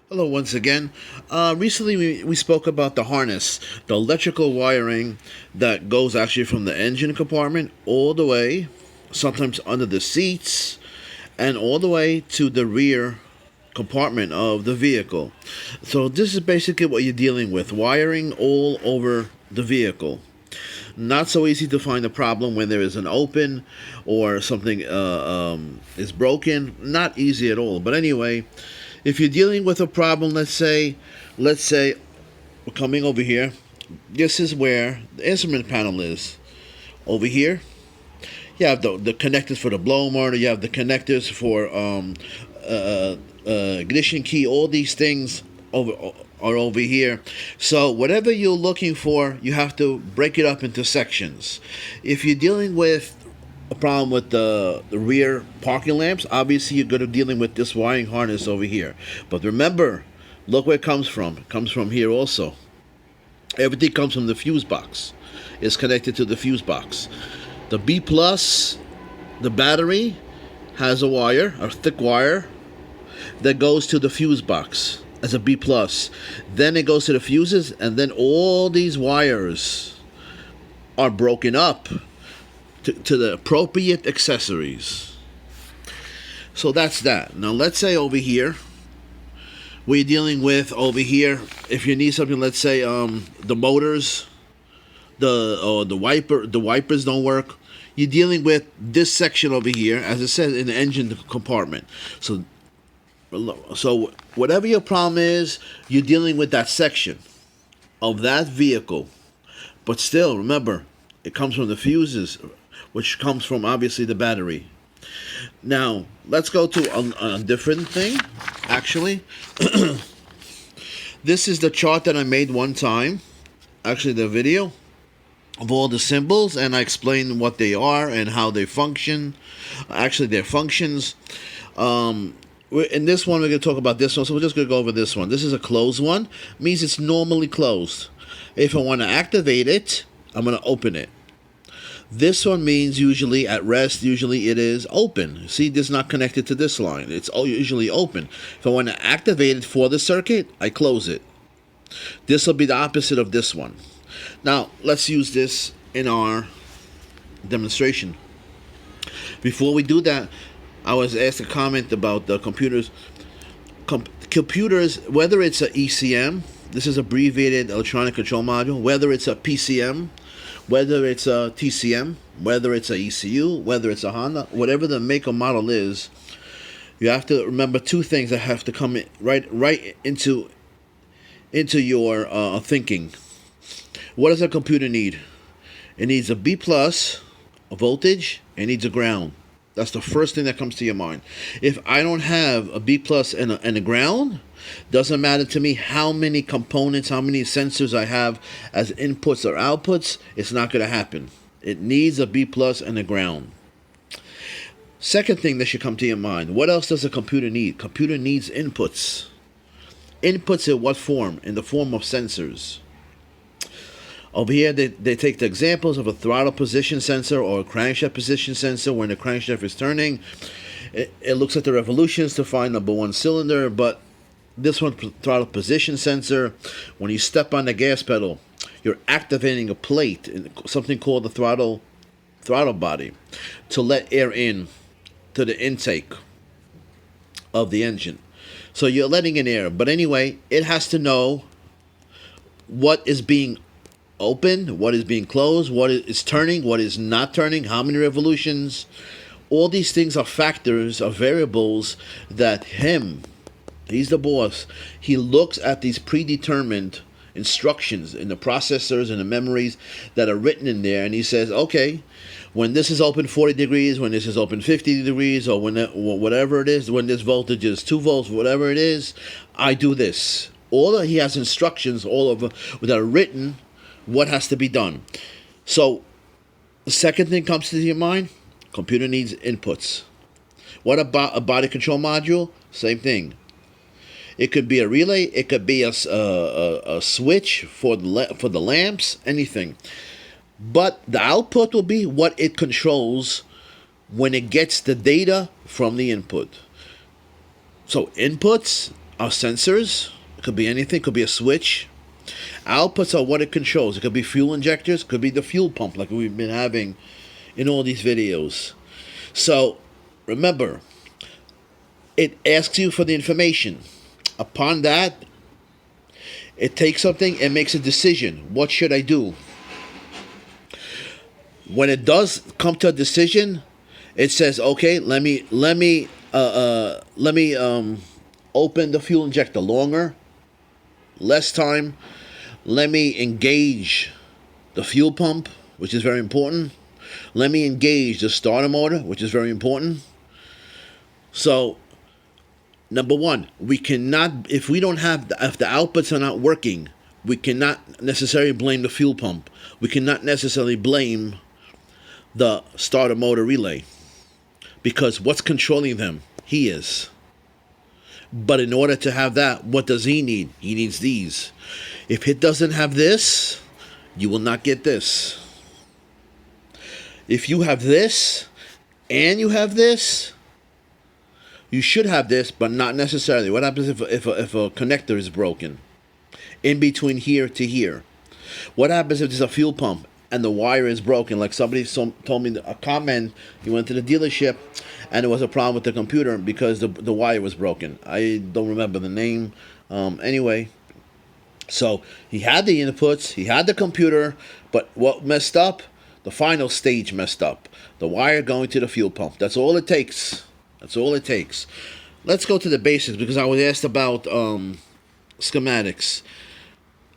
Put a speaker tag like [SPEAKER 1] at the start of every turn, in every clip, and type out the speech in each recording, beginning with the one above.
[SPEAKER 1] Hello once again. Recently we spoke about the harness, the electrical wiring that goes actually from the engine compartment all the way, sometimes under the seats, and all the way to the rear compartment of the vehicle. So this is basically what you're dealing with, wiring all over the vehicle. Not so easy to find a problem when there is an open or something is broken. Not easy at all. But anyway, if you're dealing with a problem, let's say we're coming over here. This is where the instrument panel is. Over here, you have the connectors for the blow motor. You have the connectors for ignition key. All these things are over here. So whatever you're looking for, you have to break it up into sections. If you're dealing with a problem with the rear parking lamps, obviously you're going to be dealing with this wiring harness over here. But remember, look where it comes from. It comes from here also. Everything comes from the fuse box. It's connected to the fuse box. The B plus, the battery, has a wire, a thick wire, that goes to the fuse box as a B plus. Then it goes to the fuses, and then all these wires are broken up to the appropriate accessories. So that's that. Now let's say over here, we're dealing with over here, if you need something, let's say the motors, the wipers don't work. You're dealing with this section over here, as it says in the engine compartment. So whatever your problem is, you're dealing with that section of that vehicle. But still, remember, it comes from the fuses, which comes from obviously the battery. Now, let's go to a different thing, actually. This is the chart that I made one time, actually the video, of all the symbols, and I explain what they are and how they function, actually their functions. In this one, we're going to talk about this one, so we're just going to go over this one. This is a closed one, means it's normally closed. If I want to activate it, I'm going to open it. This one means usually at rest, usually it is open. See, this is not connected to this line. It's usually open. If I want to activate it for the circuit, I close it. This will be the opposite of this one. Now, let's use this in our demonstration. Before we do that, I was asked a comment about the computers. Computers, whether it's an ECM, this is abbreviated electronic control module, whether it's a PCM, whether it's a TCM, whether it's a ECU, whether it's a Honda, whatever the make or model is, you have to remember two things that have to come in right into your thinking. What does a computer need? It needs a B plus, a voltage, and it needs a ground. That's the first thing that comes to your mind. If I don't have a B plus and a ground, doesn't matter to me how many components, how many sensors I have as inputs or outputs, it's not going to happen. It needs a B plus and a ground. Second thing that should come to your mind, what else does a computer need? Computer needs inputs. Inputs in what form? In the form of sensors. Over here, they take the examples of a throttle position sensor or a crankshaft position sensor. When the crankshaft is turning, it looks at the revolutions to find number one cylinder, but this one, throttle position sensor, when you step on the gas pedal, you're activating a plate, something called the throttle body, to let air in to the intake of the engine. So you're letting in air. But anyway, it has to know what is being open, what is being closed, what is turning, what is not turning, how many revolutions. All these things are factors, are variables that he's the boss. He looks at these predetermined instructions in the processors and the memories that are written in there, and he says, okay, when this is open 40 degrees, when this is open 50 degrees, or whatever it is, when this voltage is 2 volts, whatever it is, I do this. He has instructions all over that are written, what has to be done. So the second thing comes to your mind, computer needs inputs. What about a body control module? Same thing. It could be a relay, it could be a switch for the lamps, anything. But the output will be what it controls when it gets the data from the input. So inputs are sensors. It could be anything. It could be a switch. Outputs are what it controls. It could be fuel injectors. It could be the fuel pump like we've been having in all these videos. So remember, it asks you for the information. Upon that, it takes something and makes a decision. What should I do? When it does come to a decision, it says, "Okay, let me open the fuel injector longer, less time. Let me engage the fuel pump, which is very important. Let me engage the starter motor, which is very important." So, number one, we cannot, if the outputs are not working, we cannot necessarily blame the fuel pump. We cannot necessarily blame the starter motor relay, because what's controlling them? He is. But in order to have that, what does he need? He needs these. If it doesn't have this, you will not get this. If you have this and you have this, you should have this, but not necessarily. What happens if a connector is broken in between here to here? What happens if there's a fuel pump and the wire is broken? Like somebody told me a comment. He went to the dealership and there was a problem with the computer because the wire was broken. I don't remember the name. Anyway, so he had the inputs, he had the computer, but what messed up? The final stage messed up. The wire going to the fuel pump. That's all it takes. That's all it takes. Let's go to the basics because I was asked about schematics.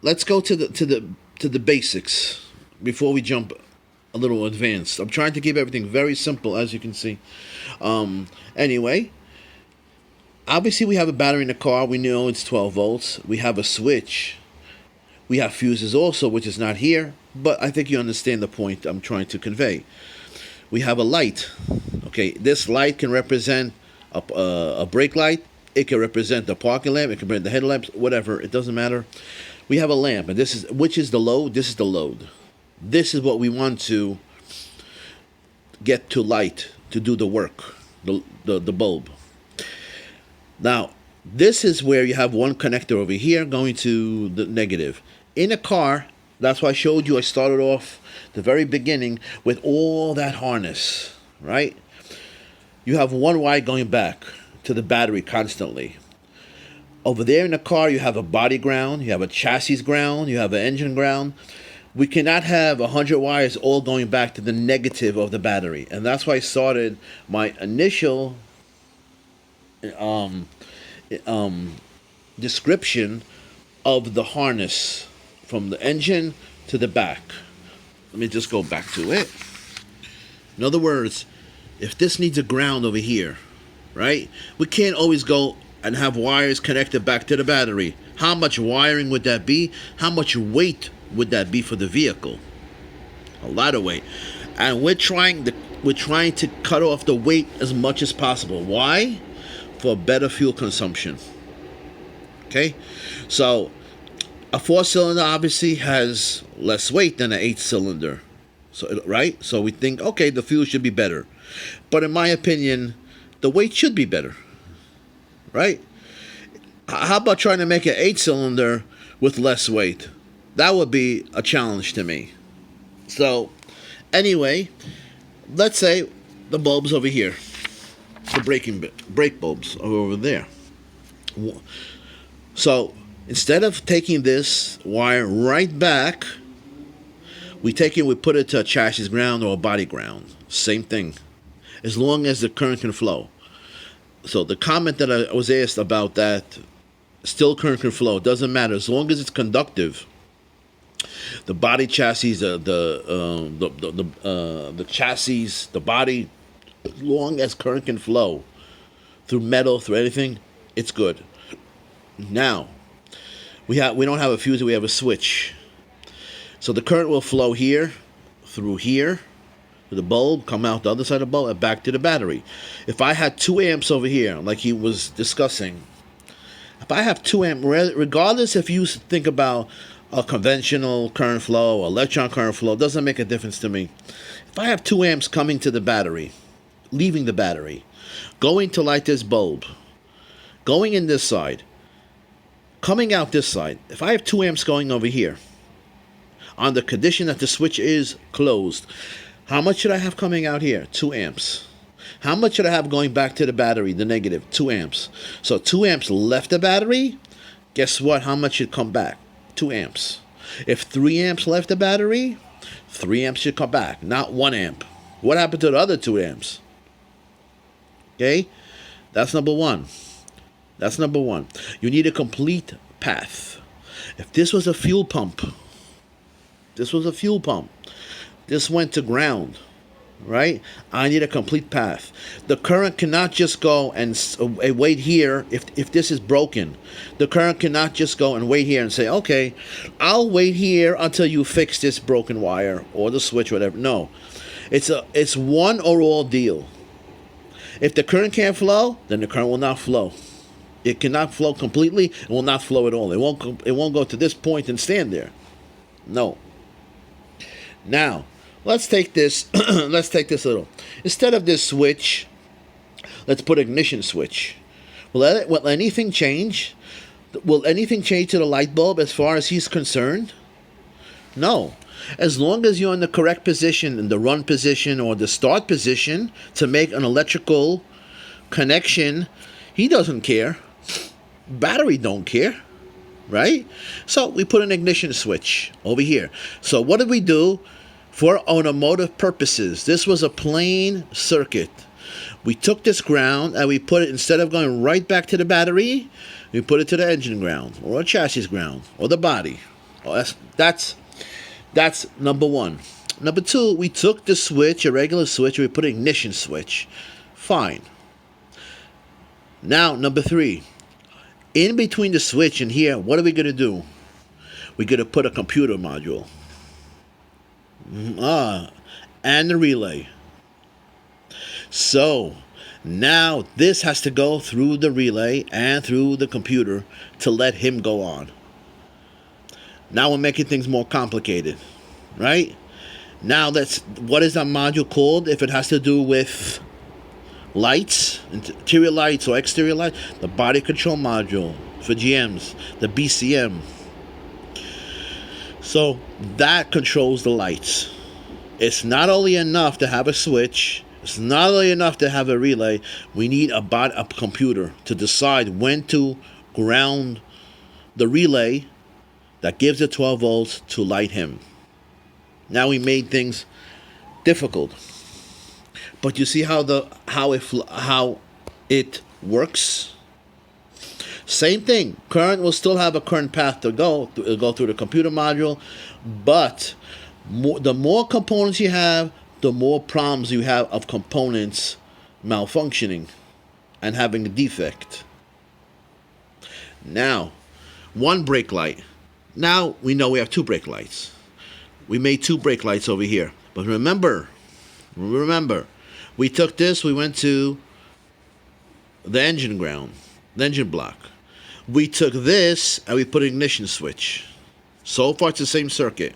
[SPEAKER 1] Let's go to the basics before we jump a little advanced. I'm trying to keep everything very simple, as you can see. Anyway, obviously we have a battery in the car. We know it's 12 volts. We have a switch. We have fuses also, which is not here, but I think you understand the point I'm trying to convey. We have a light. Okay, this light can represent a brake light. It can represent the parking lamp. It can represent the headlamps, whatever. It doesn't matter. We have a lamp, and which is the load? This is the load. This is what we want to get to light, to do the work, the bulb. Now, this is where you have one connector over here going to the negative. In a car, that's why I showed you, I started off the very beginning with all that harness, right? You have one wire going back to the battery constantly. Over there in the car, you have a body ground, you have a chassis ground, you have an engine ground. We cannot have 100 wires all going back to the negative of the battery. And that's why I started my initial description of the harness from the engine to the back. Let me just go back to it. In other words, if this needs a ground over here, right? We can't always go and have wires connected back to the battery. How much wiring would that be? How much weight would that be for the vehicle? A lot of weight. And we're trying to cut off the weight as much as possible. Why? For better fuel consumption. Okay? So a 4-cylinder obviously has less weight than an 8-cylinder. So, right? So we think, okay, the fuel should be better. But in my opinion, the weight should be better. Right? How about trying to make an 8-cylinder with less weight? That would be a challenge to me. So, anyway, let's say the bulb's over here. The brake bulbs are over there. So, instead of taking this wire right back, we put it to a chassis ground or a body ground. Same thing. As long as the current can flow. So the comment that I was asked about that, still current can flow. It doesn't matter. As long as it's conductive. The body chassis, the chassis, the body, as long as current can flow through metal, through anything, it's good. Now, we don't have a fuse, we have a switch. So the current will flow here, through here, to the bulb, come out the other side of the bulb, and back to the battery. If I had 2 amps over here, like he was discussing, if I have 2 amps, regardless if you think about a conventional current flow, electron current flow, it doesn't make a difference to me. If I have 2 amps coming to the battery, leaving the battery, going to light this bulb, going in this side, coming out this side, if I have 2 amps going over here, on the condition that the switch is closed, how much should I have coming out here? 2 amps. How much should I have going back to the battery, the negative? 2 amps. So 2 amps left the battery, guess what? How much should come back? 2 amps. If 3 amps left the battery, 3 amps should come back, not 1 amp. What happened to the other 2 amps? Okay? That's number one. That's number one. You need a complete path. If this was a fuel pump, this went to ground, right? I need a complete path. The current cannot just go and wait here if this is broken. The current cannot just go and wait here and say, okay, I'll wait here until you fix this broken wire or the switch, whatever. No, it's one or all deal. If the current can't flow, then the current will not flow. It cannot flow completely. It will not flow at all. It won't go to this point and stand there. No. Now, let's take this. Let's take this a little. Instead of this switch, let's put ignition switch. Will anything change? Will anything change to the light bulb as far as he's concerned? No. As long as you're in the correct position, in the run position or the start position to make an electrical connection, he doesn't care. Battery don't care, right? So we put an ignition switch over here. So what did we do? For automotive purposes, this was a plain circuit. We took this ground and we put it, instead of going right back to the battery, we put it to the engine ground or a chassis ground or the body. Oh, that's number one. Number two, we took the switch, a regular switch, we put an ignition switch. Fine. Now, number three, in between the switch and here, what are we going to do? We're going to put a computer module. And the relay. So, now this has to go through the relay and through the computer to let him go on. Now we're making things more complicated, right? Now what is that module called if it has to do with lights, interior lights or exterior lights? The body control module for GMs, the BCM. So that controls the lights. It's not only enough to have a switch, it's not only enough to have a relay, we need a computer to decide when to ground the relay that gives it 12 volts to light him. Now we made things difficult. But you see how it works? Same thing. Current will still have a current path to go. It'll go through the computer module. But the more components you have, the more problems you have of components malfunctioning and having a defect. Now, one brake light. Now we know we have 2 brake lights. We made 2 brake lights over here. But remember, we took this, we went to the engine ground, the engine block. We took this and we put an ignition switch. So far it's the same circuit.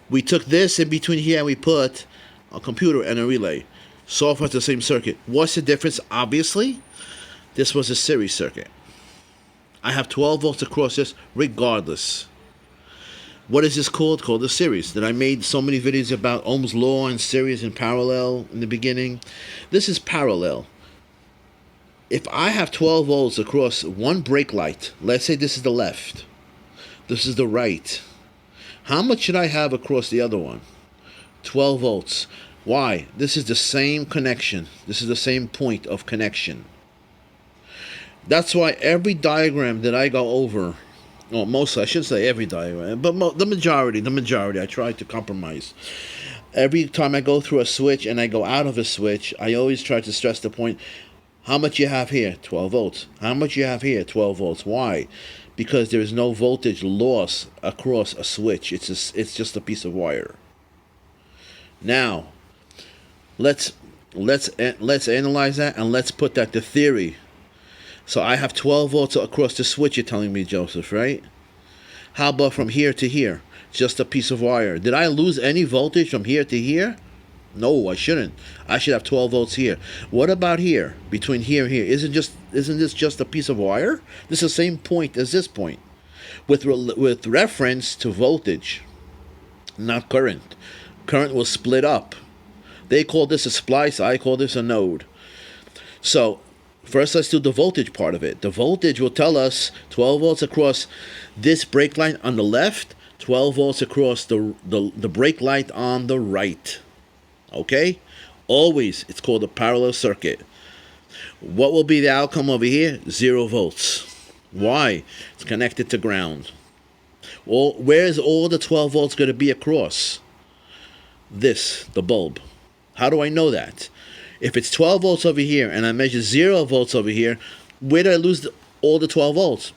[SPEAKER 1] We took this in between here and we put a computer and a relay. So far it's the same circuit. What's the difference? Obviously, this was a series circuit. I have 12 volts across this regardless. What is this called? Called a series. That I made so many videos about Ohm's law and series and parallel in the beginning. This is parallel. If I have 12 volts across one brake light, let's say this is the left, this is the right, how much should I have across the other one? 12 volts. Why? This is the same connection. This is the same point of connection. That's why every diagram that I go over, well, mostly, I shouldn't say every diagram, but the majority, I try to compromise. Every time I go through a switch and I go out of a switch, I always try to stress the point, how much you have here? 12 volts. How much you have here? 12 volts. Why? Because there is no voltage loss across a switch. It's just a piece of wire. Now, let's analyze that and let's put that to theory. So I have 12 volts across the switch, you're telling me, Joseph, right? How about from here to here? Just a piece of wire. Did I lose any voltage from here to here? No, I shouldn't. I should have 12 volts here. What about here? Between here and here? Isn't this just a piece of wire? This is the same point as this point. With reference to voltage, not current. Current will split up. They call this a splice, I call this a node. So, first let's do the voltage part of it. The voltage will tell us 12 volts across this brake line on the left, 12 volts across the brake light on the right. Okay? Always, it's called a parallel circuit. What will be the outcome over here? 0 volts. Why? It's connected to ground. Well, where's all the 12 volts going to be across? This, the bulb. How do I know that? If it's 12 volts over here and I measure 0 volts over here, where do I lose all the 12 volts?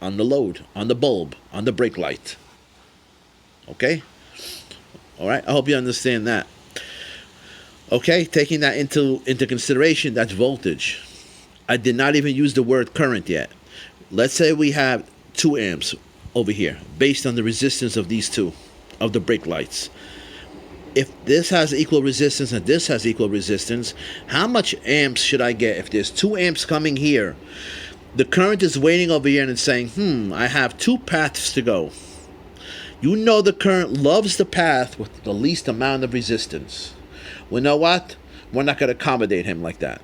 [SPEAKER 1] On the load, on the bulb, on the brake light. Okay? Alright, I hope you understand that. Okay, taking that into consideration, that's voltage. I did not even use the word current yet. Let's say we have 2 amps over here, based on the resistance of these two, of the brake lights. If this has equal resistance and this has equal resistance, how much amps should I get if there's 2 amps coming here? The current is waiting over here and it's saying, I have 2 paths to go. You know the current loves the path with the least amount of resistance. Well, you know what? We're not going to accommodate him like that.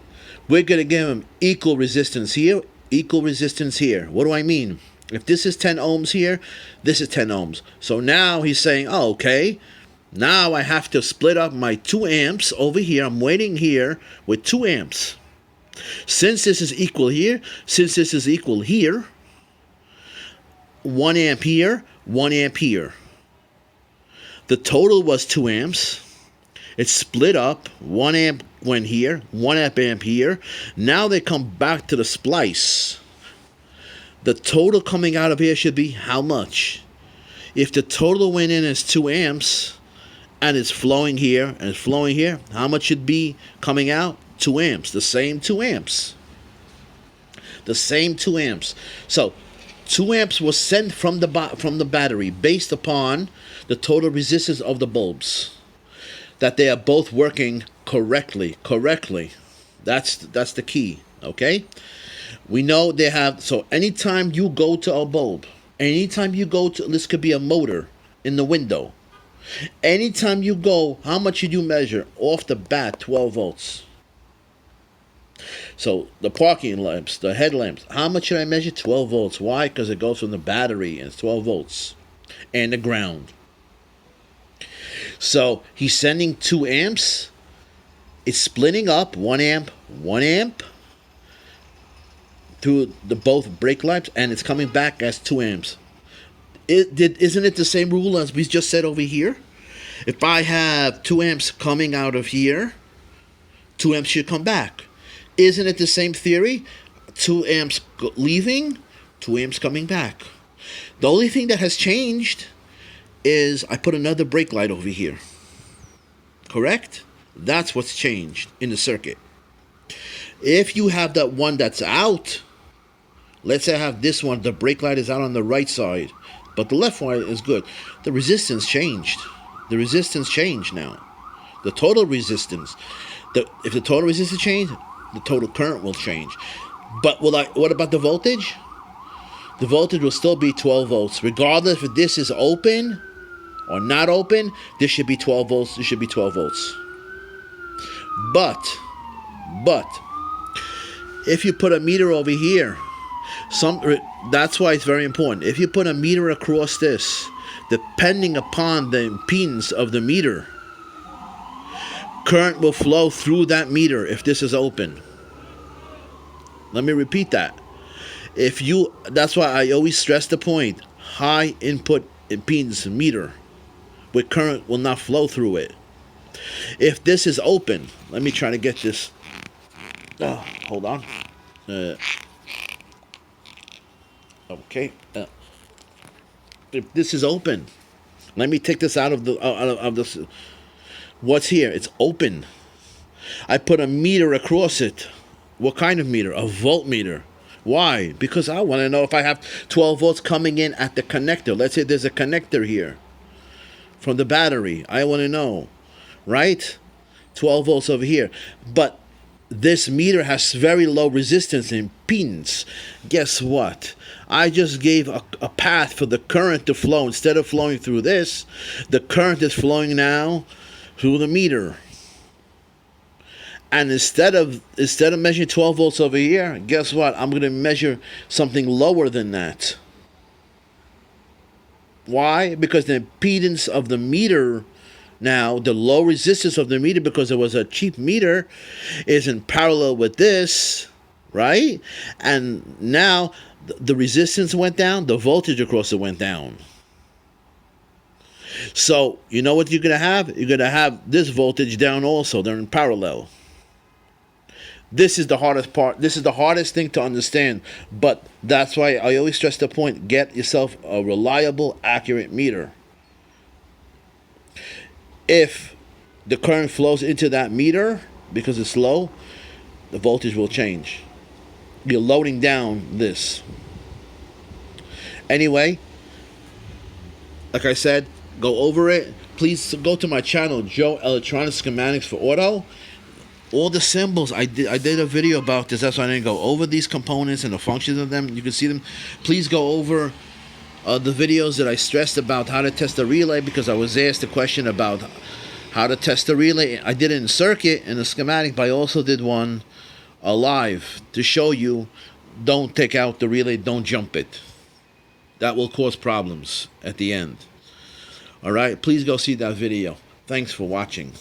[SPEAKER 1] We're going to give him equal resistance here, equal resistance here. What do I mean? If this is 10 ohms here, this is 10 ohms. So now he's saying, oh, okay, now I have to split up my 2 amps over here. I'm waiting here with 2 amps. Since this is equal here, since this is equal here, 1 amp here, 1 amp here. The total was 2 amps. It's split up. 1 amp went here, 1 amp here. Now they come back to the splice. The total coming out of here should be how much? If the total went in as 2 amps and it's flowing here and it's flowing here, how much should be coming out? 2 amps. The same 2 amps. The same 2 amps. So 2 amps was sent from the battery based upon the total resistance of the bulbs. That they are both working correctly. That's the key. Okay? We know they have, so anytime you go to a bulb, anytime you go to, this could be a motor in the window. Anytime you go, how much should you measure? Off the bat, 12 volts. So the parking lamps, the headlamps, how much should I measure? 12 volts. Why? Because it goes from the battery and it's 12 volts. And the ground. So he's sending 2 amps. It's splitting up 1 amp, 1 amp through the both brake lights, and it's coming back as 2 amps. Isn't it the same rule as we just said over here? If I have 2 amps coming out of here, 2 amps should come back. Isn't it the same theory? 2 amps leaving, 2 amps coming back. The only thing that has changed is I put another brake light over here. Correct? That's what's changed in the circuit. If you have that one that's out, let's say I have this one, the brake light is out on the right side, but the left one is good. The resistance changed. The resistance changed now. The total resistance. If the total resistance changed, the total current will change. But what about the voltage? The voltage will still be 12 volts. Regardless if this is open or not open, this should be 12 volts. This should be 12 volts. But, if you put a meter over here, that's why it's very important. If you put a meter across this, depending upon the impedance of the meter, current will flow through that meter if this is open. Let me repeat that. That's why I always stress the point, high input impedance meter, where current will not flow through it. If this is open, let me try to get this. Hold on. Okay. If this is open, let me take this out of this. What's here? It's open. I put a meter across it. What kind of meter? A voltmeter. Why? Because I want to know if I have 12 volts coming in at the connector. Let's say there's a connector here from the battery. I want to know, right? 12 volts over here. But this meter has very low resistance and impedance. Guess what? I just gave a path for the current to flow. Instead of flowing through this, the current is flowing now through the meter. And instead of measuring 12 volts over here, guess what? I'm going to measure something lower than that. Why? Because the impedance of the meter now, the low resistance of the meter, because it was a cheap meter, is in parallel with this, right? And now the resistance went down, the voltage across it went down. So, you know what you're going to have? You're going to have this voltage down also. They're in parallel. This is the hardest part. This is the hardest thing to understand. But that's why I always stress the point. Get yourself a reliable, accurate meter. If the current flows into that meter because it's low, the voltage will change. You're loading down this. Anyway, like I said, go over it. Please go to my channel, Joe Electronic Schematics for Auto. All the symbols, I did a video about this. That's why I didn't go over these components and the functions of them. You can see them. Please go over the videos that I stressed about how to test the relay, because I was asked a question about how to test the relay. I did it in circuit in a schematic, but I also did one live to show you don't take out the relay, don't jump it. That will cause problems at the end. All right, please go see that video. Thanks for watching.